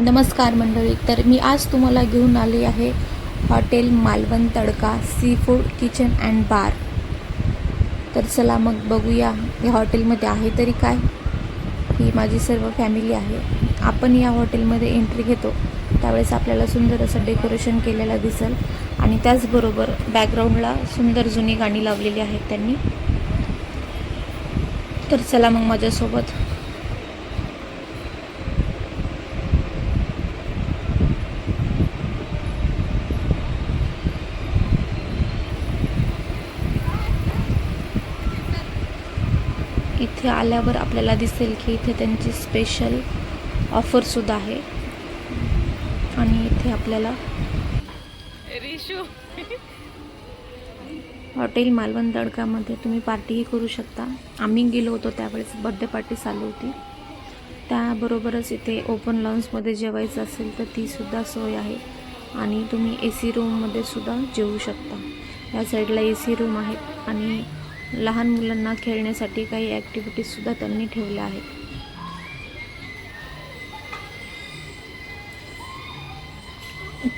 नमस्कार मंडळी. तर मी आज तुम्हाला घेऊन आले आहे hotel Malvan tadka sea food kitchen and बार. तर चला मग बघूया या हॉटेलमध्ये आहे तरी काय. ही माझी सर्व फॅमिली आहे. आपण या हॉटेलमध्ये एंट्री घेतो त्यावेळेस आपल्याला सुंदर असं डेकोरेशन केलेलं दिसेल आणि त्याचबरोबर बॅकग्राऊंडला सुंदर जुनी गाणी लावलेली आहेत त्यांनी. तर चला मग माझ्यासोबत. इथे आल्यावर आपल्याला दिसेल की इथे त्यांची स्पेशल ऑफरसुद्धा आहे आणि इथे आपल्याला हॉटेल मालवण तडकामध्ये तुम्ही पार्टीही करू शकता. आम्ही गेलो होतो त्यावेळेस बर्थडे पार्टी चालू होती. त्याबरोबरच इथे ओपन लॉन्समध्ये जेवायचं असेल तर तीसुद्धा सोय आहे आणि तुम्ही AC रूममध्ये सुद्धा जेवू शकता. या साईडला AC रूम आहेत आणि लहान मुलांना खेळण्यासाठी काही ॲक्टिव्हिटीजसुद्धा त्यांनी ठेवल्या आहेत.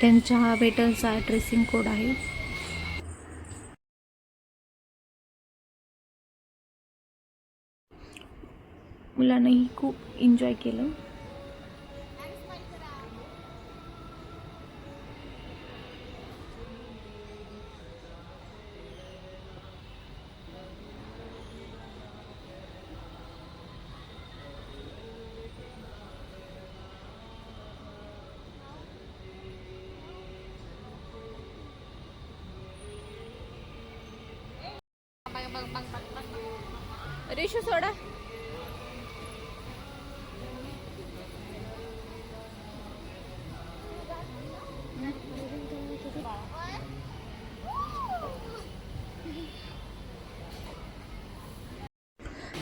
त्यांच्या हा वेटरचा ड्रेसिंग कोड आहे. मुलांनाही खूप एन्जॉय केलं. रेशो सोडा.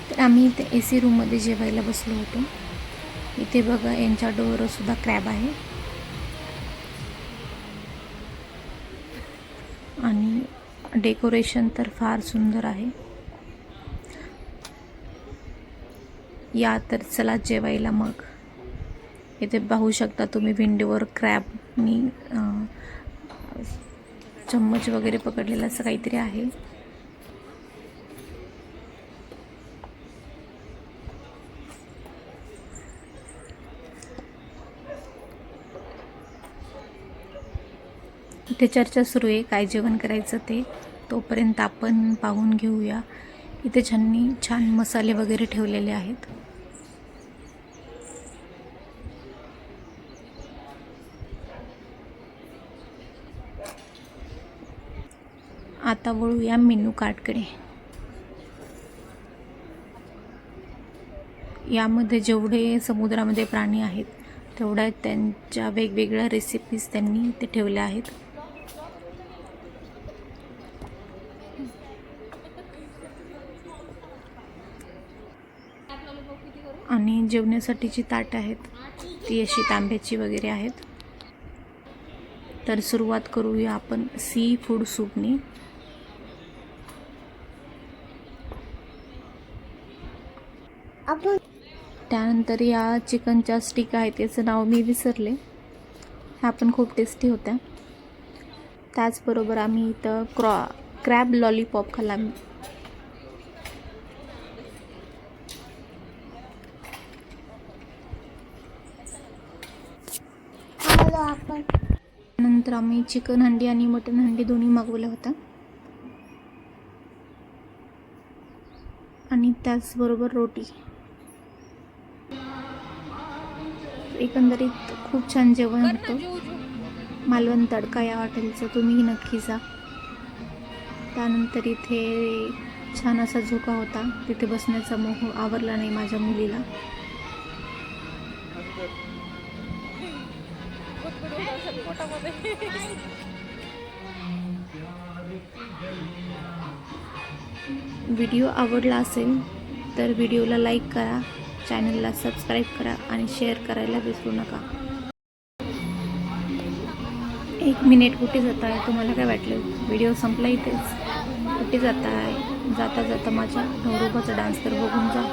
तर आम्ही इथे AC रूममध्ये जेवायला बसलो होतो. इथे बघा यांच्या डोअरवर सुद्धा क्रॅब आहे आणि डेकोरेशन तर फार सुंदर आहे. या तर चला जेवायला मग. इथे पाहू शकता तुम्ही विंडोवर क्रॅबनी चम्मच वगैरे पकडलेलं असं काहीतरी आहे. इथे चर्चा सुरू आहे काय जेवण करायचं ते. तोपर्यंत आपण पाहून घेऊया. इथे छान मसाले वगैरे ठेवलेले आहेत. आता वळूया मेनू कार्डकडे. यामध्ये जेवढे समुद्रामध्ये प्राणी आहेत तेवढ्या त्यांच्या वेगवेगळ्या रेसिपीज त्यांनी इथे ठेवल्या आहेत. आणि जेवण्यासाठीची ताट आहेत ती अशी तांब्याची वगैरे आहेत. तर सुरुवात करूया आपण सी फूड सूपनी. त्यानंतर या चिकनच्या स्टिक आहेत याचं नाव मी विसरले. ह्या पण खूप टेस्टी होत्या. त्याचबरोबर आम्ही इथं क्रॅब लॉलीपॉप खाल्ला. नंतर आम्ही चिकन हंडी आणि मटन हंडी दोन्ही मागवल्या होत्या आणि त्याचबरोबर रोटी. एकंदरीत खूप छान जेवण होतं. मालवण तडका या हॉटेलचं तुम्ही नक्की जा. त्यानंतर इथे छान असा झोका होता. तिथे बसण्याचा मोह आवरला नाही माझ्या मुलीला. व्हिडिओ आवडला असेल तर व्हिडिओला लाईक करा, चॅनलला सबस्क्राईब करा आणि शेअर करायला विसरू नका. 1 मिनिट कुठे जात आहे तुम्हाला काय वाटलं? व्हिडिओ संपला इथेच. कुठे जात आहे? जाता जाता माझ्या नवरोबाचा डान्स तर बघून जा.